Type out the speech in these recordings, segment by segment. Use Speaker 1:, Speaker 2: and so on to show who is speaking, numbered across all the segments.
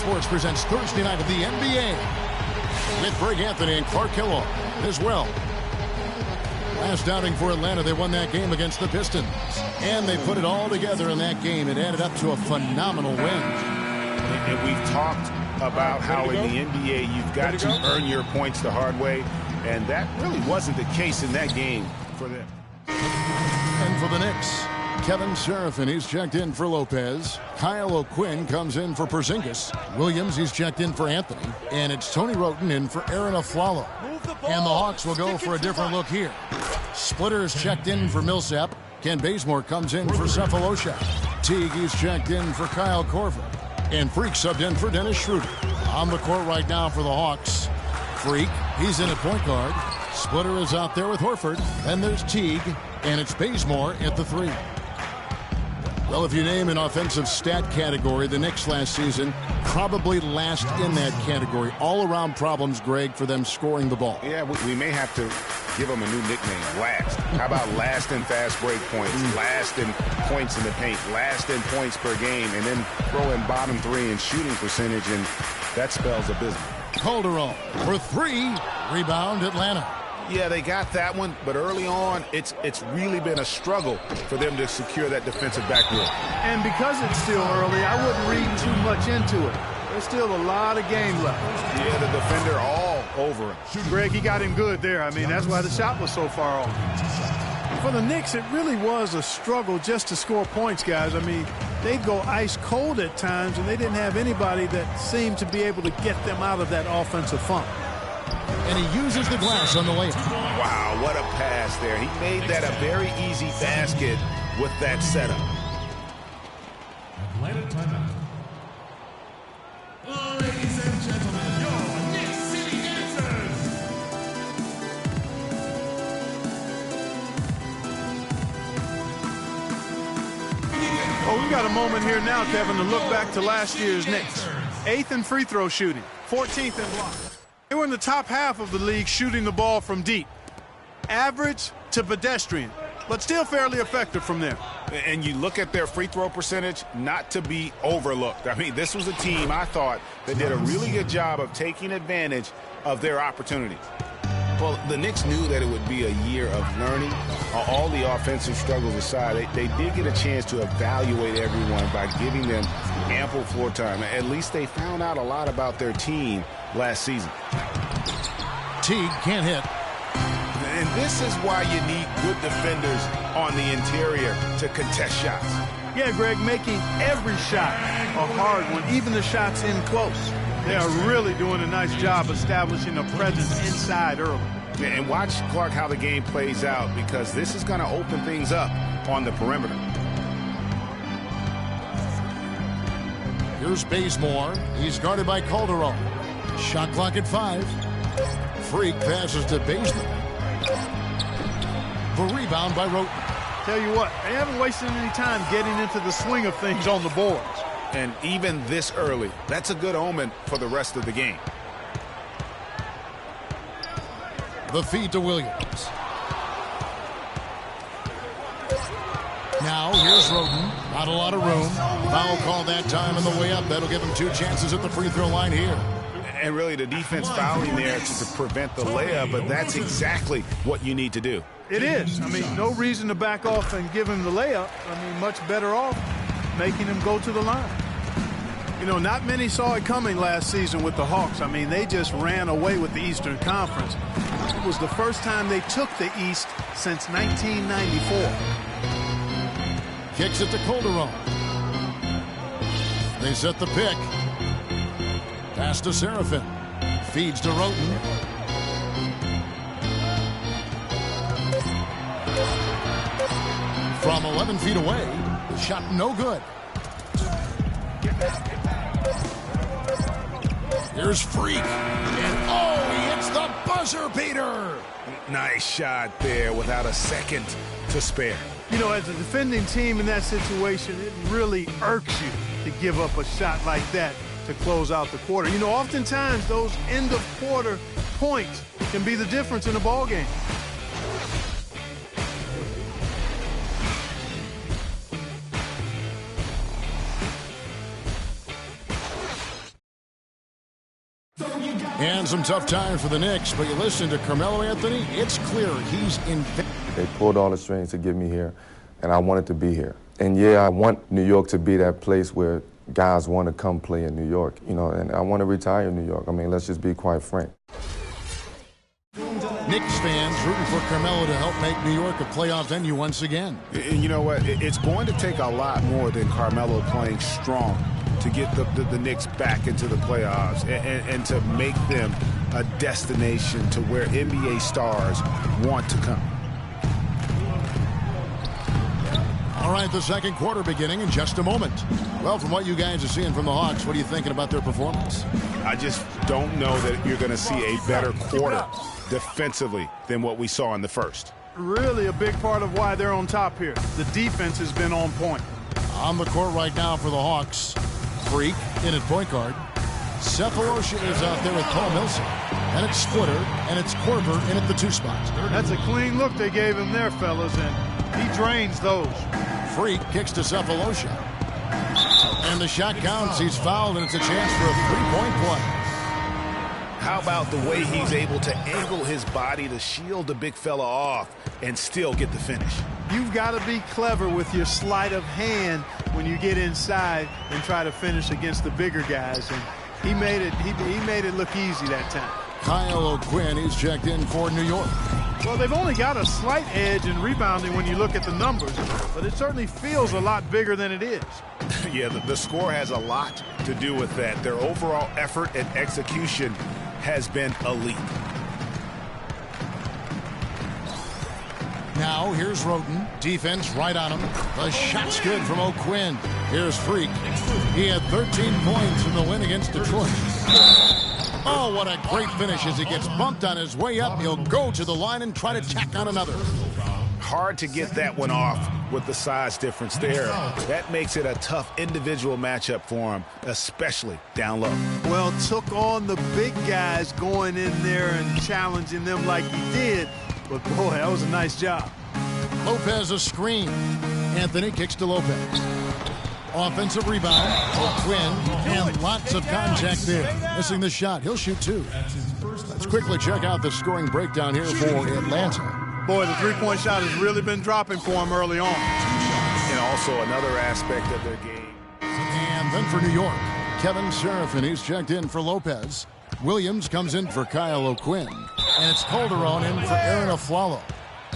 Speaker 1: Sports presents Thursday night of the NBA with Greg Anthony and Clark Kellogg as well. Last outing for Atlanta, they won that game against the Pistons. And they put it all together in that game. It added up to a phenomenal win.
Speaker 2: And we've talked about how in the NBA you've got to earn your points the hard way. And that really wasn't the case in that game for them.
Speaker 1: And for the Knicks, Kevin Seraphin, he's checked in for Lopez. Kyle O'Quinn comes in for Porzingis. Williams, he's checked in for Anthony. And it's Tony Wroten in for Aaron Aflalo. And the Hawks will go for a different look here. Splitters checked in for Millsap. Ken Bazemore comes in for Cephalosha. Teague, he's checked in for Kyle Korver. And Freak subbed in for Dennis Schroeder. On the court right now for the Hawks. Freak, he's in at point guard. Splitter is out there with Horford. Then there's Teague, and it's Bazemore at the 3. Well, if you name an offensive stat category, the Knicks last season probably last in that category. All-around problems, Greg, for them scoring the ball.
Speaker 2: Yeah, we may have to give them a new nickname, last. How about last in fast break points, last in points in the paint, last in points per game, and then throw in bottom 3 in shooting percentage, and that spells abysmal.
Speaker 1: Calderon for 3. Rebound, Atlanta.
Speaker 2: Yeah, they got that one, but early on, it's really been a struggle for them to secure that defensive backboard.
Speaker 3: And because it's still early, I wouldn't read too much into it. There's still a lot of game left.
Speaker 2: Yeah, the defender all over him.
Speaker 3: Greg, he got him good there. I mean, that's why the shot was so far off. For the Knicks, it really was a struggle just to score points, guys. I mean, they'd go ice cold at times, and they didn't have anybody that seemed to be able to get them out of that offensive funk.
Speaker 1: And he uses the glass on the layup.
Speaker 2: Wow, what a pass there. He made that a very easy basket with that setup.
Speaker 4: Atlanta timeout. Ladies and gentlemen, your Knicks City Dancers.
Speaker 3: Oh, we got a moment here now, Kevin, to look back to last year's Knicks. 8th in free throw shooting, 14th in blocks. They were in the top half of the league shooting the ball from deep. Average to pedestrian, but still fairly effective from there.
Speaker 2: And you look at their free throw percentage, not to be overlooked. I mean, this was a team, I thought, that did a really good job of taking advantage of their opportunities. Well, the Knicks knew that it would be a year of learning. All the offensive struggles aside, they did get a chance to evaluate everyone by giving them ample floor time. At least they found out a lot about their team last season.
Speaker 1: Teague can't hit.
Speaker 2: And this is why you need good defenders on the interior to contest shots.
Speaker 3: Yeah, Greg, making every shot a hard one, even the shots in close. They are really doing a nice job establishing a presence inside early.
Speaker 2: And watch, Clark, how the game plays out, because this is going to open things up on the perimeter.
Speaker 1: Here's Bazemore. He's guarded by Calderon. Shot clock at 5. Freak passes to Bazemore. The rebound by Wroten.
Speaker 3: Tell you what, they haven't wasted any time getting into the swing of things on the boards.
Speaker 2: And even this early, that's a good omen for the rest of the game.
Speaker 1: The feed to Williams. Now here's Wroten. Not a lot of room. Foul call that time on the way up. That'll give him 2 chances at the free throw line here.
Speaker 2: And really the defense fouling there to prevent the layup, but that's exactly what you need to do.
Speaker 3: It is. I mean, no reason to back off and give him the layup. I mean, much better off making him go to the line. You know, not many saw it coming last season with the Hawks. I mean, they just ran away with the Eastern Conference. It was the first time they took the East since 1994.
Speaker 1: Kicks it to Calderon. They set the pick. Pass to Seraphin. Feeds to Wroten. From 11 feet away. Shot no good. Here's Freak. And oh, he hits the buzzer beater.
Speaker 2: Nice shot there without a second to spare.
Speaker 3: You know, as a defending team in that situation, it really irks you to give up a shot like that to close out the quarter. You know, oftentimes those end of quarter points can be the difference in a ball game.
Speaker 1: And some tough times for the Knicks, but you listen to Carmelo Anthony, it's clear he's in.
Speaker 5: They pulled all the strings to get me here, and I wanted to be here. And yeah, I want New York to be that place where guys want to come play in New York, you know, and I want to retire in New York. I mean, let's just be quite frank.
Speaker 1: Knicks fans rooting for Carmelo to help make New York a playoff venue once again.
Speaker 2: And you know what? It's going to take a lot more than Carmelo playing strong to get the Knicks back into the playoffs and to make them a destination to where NBA stars want to come.
Speaker 1: All right, the second quarter beginning in just a moment. Well, from what you guys are seeing from the Hawks, what are you thinking about their performance?
Speaker 2: I just don't know that you're going to see a better quarter defensively than what we saw in the first.
Speaker 3: Really a big part of why they're on top here. The defense has been on point.
Speaker 1: On the court right now for the Hawks, Freak in at point guard. Cephalosha is out there with Paul Millsap. And it's Splitter, and it's Korver in at the 2 spot.
Speaker 3: That's a clean look they gave him there, fellas, and he drains those.
Speaker 1: Freak kicks to Cephalosha. And the shot counts. He's fouled, and it's a chance for a 3-point play.
Speaker 2: How about the way he's able to angle his body to shield the big fella off and still get the finish?
Speaker 3: You've got to be clever with your sleight of hand when you get inside and try to finish against the bigger guys. And he made it look easy that time.
Speaker 1: Kyle O'Quinn is checked in for New York.
Speaker 3: Well, they've only got a slight edge in rebounding when you look at the numbers, but it certainly feels a lot bigger than it is.
Speaker 2: Yeah, the score has a lot to do with that. Their overall effort and execution has been elite.
Speaker 1: Now, here's Roten. Defense right on him. The shot's good from O'Quinn. Here's Freak. He had 13 points in the win against Detroit. Oh, what a great finish as he gets bumped on his way up. He'll go to the line and try to tack on another.
Speaker 2: Hard to get that one off with the size difference there. That makes it a tough individual matchup for him, especially down low.
Speaker 3: Well, took on the big guys going in there and challenging them like he did. But, boy, that was a nice job.
Speaker 1: Lopez a screen. Anthony kicks to Lopez. Offensive rebound. O'Quinn, and lots of contact there. Missing the shot. He'll shoot 2. Let's quickly check out the scoring breakdown here for Atlanta.
Speaker 3: Boy, the three-point shot has really been dropping for him early on.
Speaker 2: And also another aspect of their game.
Speaker 1: And then for New York, Kevin Serafin, he's checked in for Lopez. Williams comes in for Kyle O'Quinn. And it's Calderon in for Aaron Aflalo.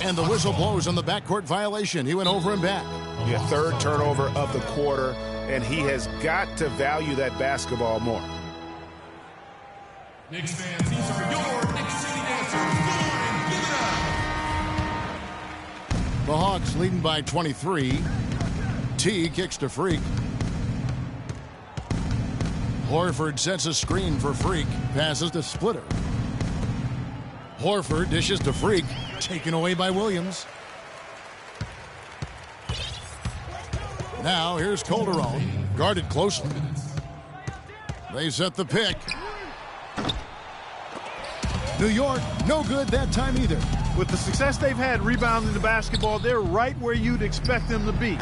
Speaker 1: And the whistle blows on the backcourt violation. He went over and back.
Speaker 2: Yeah, third turnover of the quarter, and he has got to value that basketball more.
Speaker 4: Knicks fans, these are your Knicks City Dancers. Go and give it up.
Speaker 1: The Hawks leading by 23. T kicks to Freak. Horford sets a screen for Freak. Passes to Splitter. Horford dishes to Freak. Taken away by Williams. Now here's Calderon. Guarded closely. They set the pick. New York, no good that time either.
Speaker 3: With the success they've had rebounding the basketball, they're right where you'd expect them to be.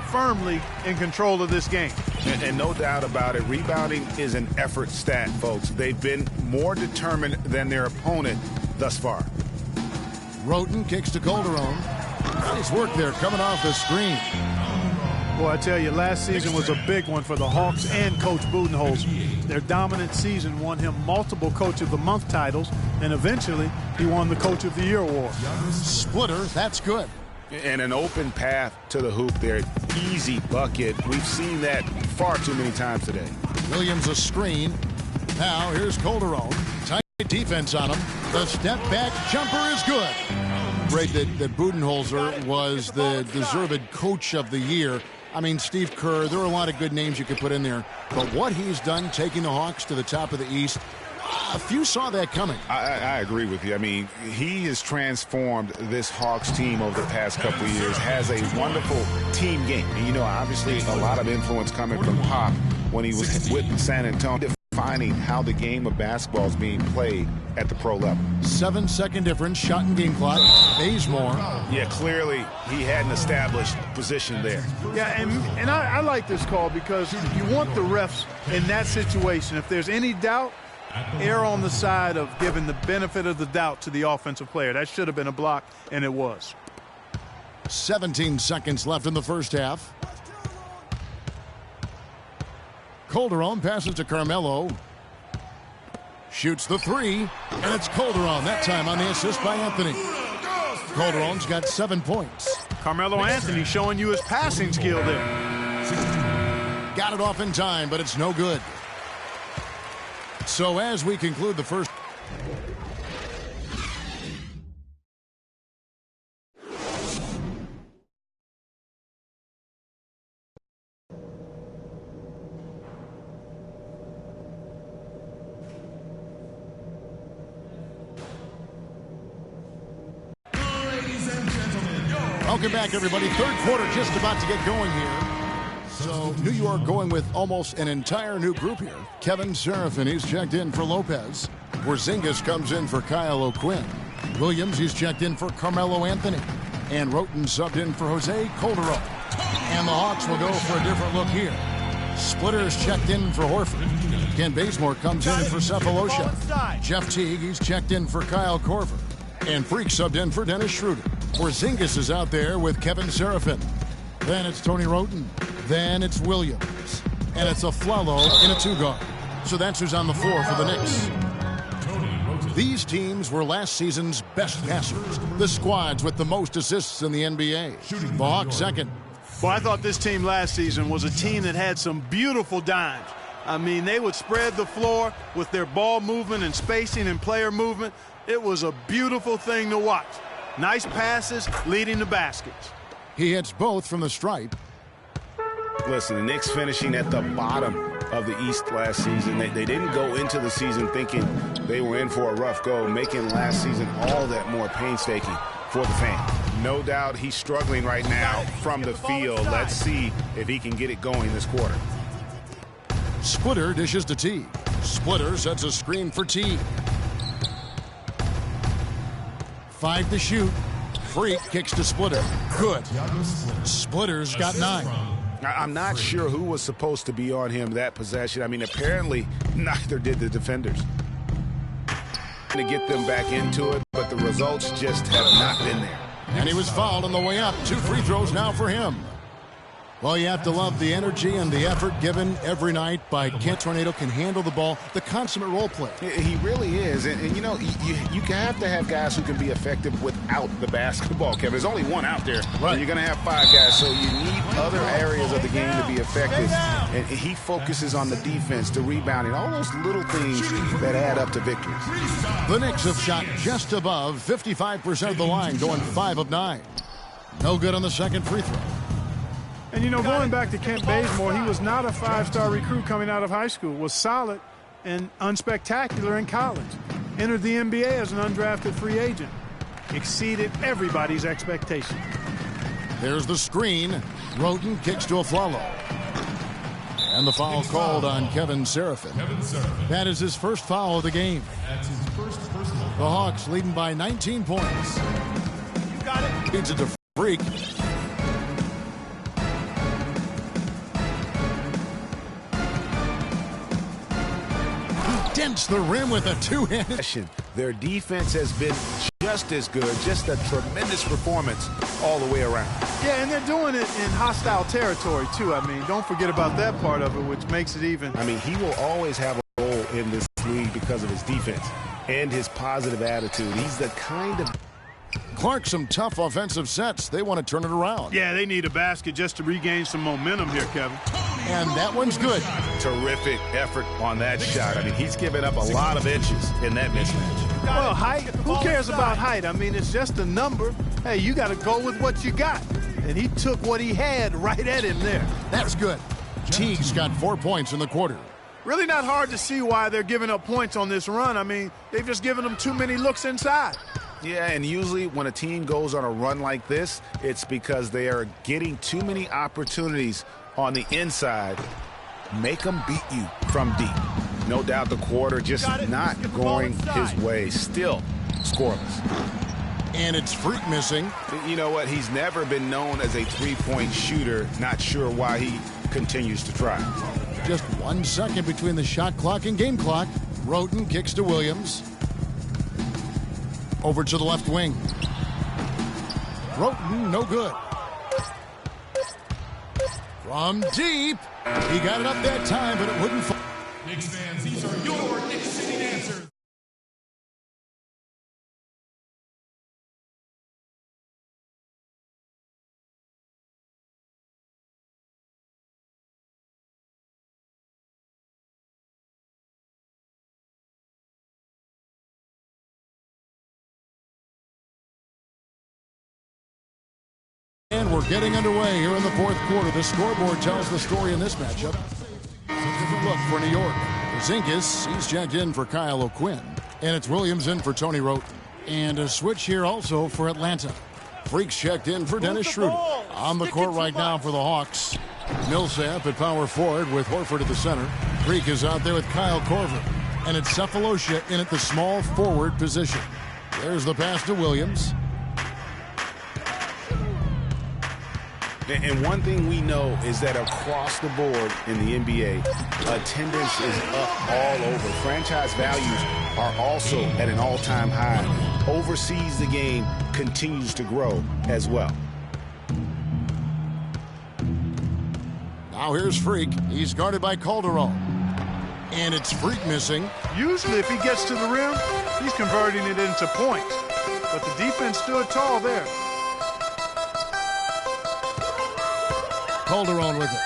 Speaker 3: Firmly in control of this game.
Speaker 2: And no doubt about it, rebounding is an effort stat, folks. They've been more determined than their opponent thus far.
Speaker 1: Roten kicks to Calderon. Nice work there coming off the screen.
Speaker 3: Boy, I tell you, last season was a big one for the Hawks and Coach Budenholzer. Their dominant season won him multiple Coach of the Month titles, and eventually he won the Coach of the Year award.
Speaker 1: Splitter, that's good.
Speaker 2: And an open path to the hoop there. Easy bucket. We've seen that far too many times today.
Speaker 1: Williams a screen. Now here's Calderon. Tight defense on him. The step back jumper is good. Great that Budenholzer was the deserved Coach of the Year. I mean, Steve Kerr, there are a lot of good names you could put in there. But what he's done taking the Hawks to the top of the East, a few saw that coming.
Speaker 2: I agree with you. I mean, he has transformed this Hawks team over the past couple of years, has a wonderful team game. And, you know, obviously a lot of influence coming from Pop when he was with San Antonio, defining how the game of basketball is being played at the pro level.
Speaker 1: 7-second difference, shot and game clock. Bazemore.
Speaker 2: Yeah, clearly he had an established position there.
Speaker 3: Yeah, and I like this call because you want the refs in that situation. If there's any doubt, err on the side of giving the benefit of the doubt to the offensive player. That should have been a block, and it was.
Speaker 1: 17 seconds left in the first half. Calderon passes to Carmelo. Shoots the three, and it's Calderon, that time on the assist by Anthony. Calderon's got 7 points.
Speaker 3: Carmelo Anthony showing you his passing skill there.
Speaker 1: Got it off in time, but it's no good. So as we conclude the first... Welcome back, everybody. Third quarter just about to get going here. So New York going with almost an entire new group here. Kevin Seraphin, he's checked in for Lopez. Porzingis comes in for Kyle O'Quinn. Williams, he's checked in for Carmelo Anthony. And Roten subbed in for Jose Calderon. And the Hawks will go for a different look here. Splitters checked in for Horford. Ken Bazemore comes in for Cephalosha. Jeff Teague, he's checked in for Kyle Korver. And Freak subbed in for Dennis Schroeder. Porzingis is out there with Kevin Seraphin. Then it's Tony Roten. Then it's Williams. And it's a Flalo in a two-guard. So that's who's on the floor for the Knicks. These teams were last season's best passers. The squads with the most assists in the NBA. The Hawks second.
Speaker 3: Well, I thought this team last season was a team that had some beautiful dimes. I mean, they would spread the floor with their ball movement and spacing and player movement. It was a beautiful thing to watch. Nice passes leading to baskets.
Speaker 1: He hits both from the stripe.
Speaker 2: Listen, the Knicks finishing at the bottom of the East last season. They didn't go into the season thinking they were in for a rough go, making last season all that more painstaking for the fan. No doubt he's struggling right now from the field. Let's see if he can get it going this quarter.
Speaker 1: Splitter dishes to T. Splitter sets a screen for T. 5 to shoot. Freak kicks to Splitter. Good. Splitter's got 9.
Speaker 2: I'm not sure who was supposed to be on him that possession. I mean, apparently neither did the defenders. To get them back into it, but the results just have not been there.
Speaker 1: And he was fouled on the way up. 2 free throws now for him. Well, you have to love the energy and the effort given every night by Kent. Tornado can handle the ball, the consummate role player.
Speaker 2: He really is. And you know, you have to have guys who can be effective without the basketball, Kevin. There's only one out there.
Speaker 1: Right.
Speaker 2: And you're going to have 5 guys, so you need other areas of the game to be effective. And he focuses on the defense, the rebounding, all those little things that add up to victories.
Speaker 1: The Knicks have shot just above 55% of the line, going 5 of 9. No good on the second free throw.
Speaker 3: And, you know, going back to Kent Bazemore, he was not a 5-star recruit coming out of high school. Was solid and unspectacular in college. Entered the NBA as an undrafted free agent. Exceeded everybody's expectations.
Speaker 1: There's the screen. Roten kicks to Aflalo. And the foul called on Kevin Seraphin. That is his first foul of the game. The Hawks leading by 19 points.
Speaker 3: You got it.
Speaker 1: Feeds it to Freak. Dents the rim with a two-handed.
Speaker 2: Their defense has been just as good, just a tremendous performance all the way around.
Speaker 3: Yeah, and they're doing it in hostile territory, too. I mean, don't forget about that part of it, which makes it even.
Speaker 2: I mean, he will always have a role in this league because of his defense and his positive attitude. He's the kind of...
Speaker 1: Clark, some tough offensive sets. They want to turn it around.
Speaker 3: Yeah, they need a basket just to regain some momentum here, Kevin.
Speaker 1: And that one's good.
Speaker 2: Terrific effort on that shot. I mean, he's given up a lot of inches in that mismatch.
Speaker 3: Well, height, who cares about height? I mean, it's just a number. Hey, you got to go with what you got. And he took what he had right at him there.
Speaker 1: That's good. Teague's got 4 points in the quarter.
Speaker 3: Really not hard to see why they're giving up points on this run. I mean, they've just given them too many looks inside.
Speaker 2: Yeah, and usually when a team goes on a run like this, it's because they are getting too many opportunities on the inside. Make them beat you from deep. No doubt the quarter just not going his way. Still scoreless.
Speaker 1: And it's Freak missing.
Speaker 2: You know what? He's never been known as a three-point shooter. Not sure why he continues to try.
Speaker 1: Just 1 second between the shot clock and game clock. Roten kicks to Williams. Over to the left wing. Roten, no good. From deep. He got it up that time, but it wouldn't fall.
Speaker 4: Knicks fans, these are your Knicks City dancers.
Speaker 1: And we're getting underway here in the fourth quarter. The scoreboard tells the story in this matchup. A different look for New York. Porzingis, he's checked in for Kyle O'Quinn. And it's Williams in for Tony Roten. And a switch here also for Atlanta. Freaks checked in for Dennis Schroeder. On the court right now for the Hawks. Millsap at power forward with Horford at the center. Freak is out there with Kyle Korver. And it's Cephalosha in at the small forward position. There's the pass to Williams.
Speaker 2: And one thing we know is that across the board in the NBA, attendance is up all over. Franchise values are also at an all-time high. Overseas, the game continues to grow as well.
Speaker 1: Now here's Freak. He's guarded by Calderon. And it's Freak missing.
Speaker 3: Usually if he gets to the rim, he's converting it into points. But the defense stood tall there.
Speaker 1: Calderon with it.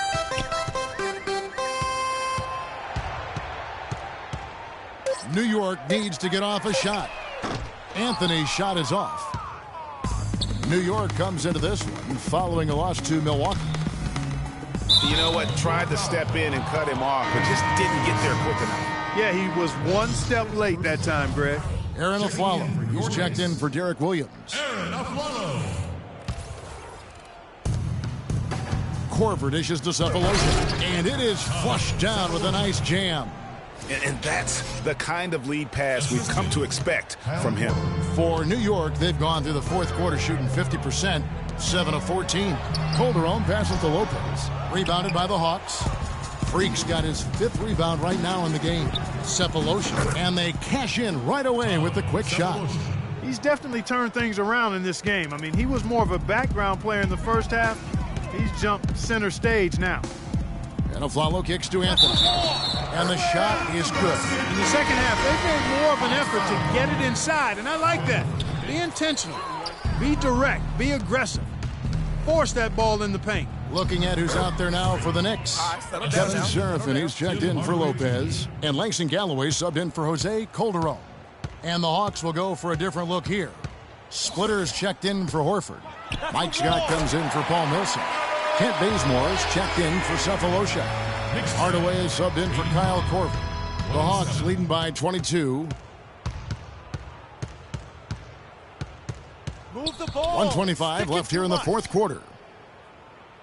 Speaker 1: New York needs to get off a shot. Anthony's shot is off. New York comes into this one following a loss to Milwaukee.
Speaker 2: You know what? Tried to step in and cut him off, but just didn't get there quick enough.
Speaker 3: Yeah, he was one step late that time, Greg.
Speaker 1: Aaron Aflalo, who's checked in for Derek Williams.
Speaker 4: Aaron Aflalo.
Speaker 1: Korver dishes to Cephalosha, and it is flushed down with a nice jam.
Speaker 2: And that's the kind of lead pass we've come to expect from him.
Speaker 1: For New York, they've gone through the fourth quarter shooting 50%, 7 of 14. Calderon passes to Lopez, rebounded by the Hawks. Freak's got his fifth rebound right now in the game. Cephalosha, and they cash in right away with the quick shot.
Speaker 3: He's definitely turned things around in this game. I mean, he was more of a background player in the first half. He's jumped center stage now.
Speaker 1: And Aflalo kicks to Anthony. And the shot is good.
Speaker 3: In the second half, they made more of an effort to get it inside, and I like that. Be intentional. Be direct. Be aggressive. Force that ball in the paint.
Speaker 1: Looking at who's out there now for the Knicks. Kevin Seraphin, he's checked in for Lopez. And Langston Galloway subbed in for Jose Calderon. And the Hawks will go for a different look here. Splitter's checked in for Horford. Mike Scott comes in for Paul Millsap. Kent Bazemore's checked in for Cephalosha. Hardaway is subbed in for Kyle Korver. The Hawks leading by 22.
Speaker 3: Move the ball.
Speaker 1: 125 left here in the fourth quarter.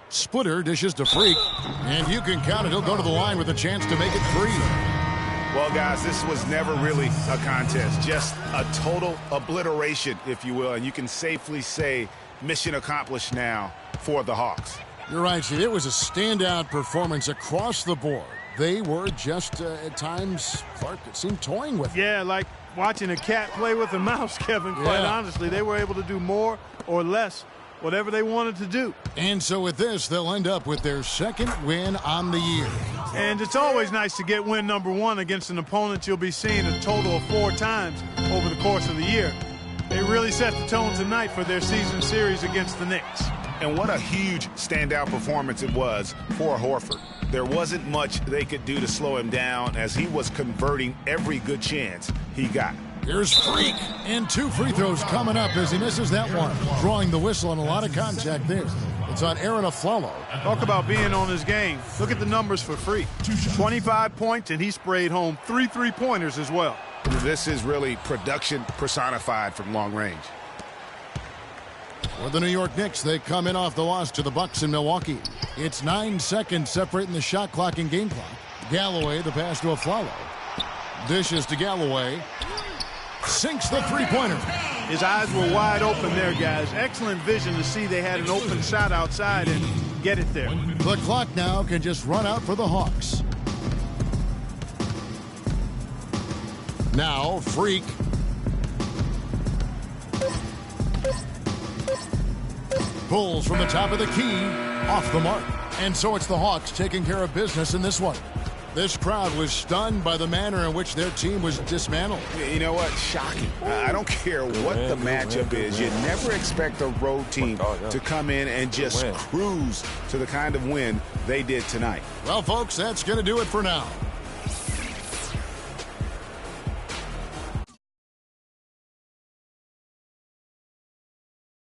Speaker 1: Splitter dishes to Freak, and you can count it. He'll go to the line with a chance to make it 3.
Speaker 2: Well, guys, this was never really a contest. Just a total obliteration, if you will. And you can safely say mission accomplished now for the Hawks.
Speaker 1: You're right, Steve. It was a standout performance across the board. They were just, at times, Clark, it seemed toying with it.
Speaker 3: Yeah, like watching a cat play with a mouse, Kevin. Quite honestly, they were able to do more or less, whatever they wanted to do.
Speaker 1: And so with this, they'll end up with their second win on the year.
Speaker 3: And it's always nice to get win number 1 against an opponent you'll be seeing a total of 4 times over the course of the year. They really set the tone tonight for their season series against the Knicks.
Speaker 2: And what a huge standout performance it was for Horford. There wasn't much they could do to slow him down as he was converting every good chance he got.
Speaker 1: Here's Freak, and 2 free throws coming up as he misses that one. Drawing the whistle and a lot of contact there. It's on Aaron Aflalo.
Speaker 3: Talk about being on his game. Look at the numbers for Freak. 25 points, and he sprayed home 3 3-pointers as well.
Speaker 2: This is really production personified from long range.
Speaker 1: For the New York Knicks, they come in off the loss to the Bucks in Milwaukee. It's 9 seconds separating the shot clock and game clock. Galloway, the pass to Aflalo. Dishes to Galloway. Sinks the three-pointer.
Speaker 3: His eyes were wide open there, guys. Excellent vision to see they had an open shot outside and get it there.
Speaker 1: The clock now can just run out for the Hawks. Now, Freak. Pulls from the top of the key, off the mark. And so it's the Hawks taking care of business in this one. This crowd was stunned by the manner in which their team was dismantled.
Speaker 2: You know what? Shocking. I don't care what the matchup is. You never expect a road team to come in and just cruise to the kind of win they did tonight.
Speaker 1: Well, folks, that's going to do it for now.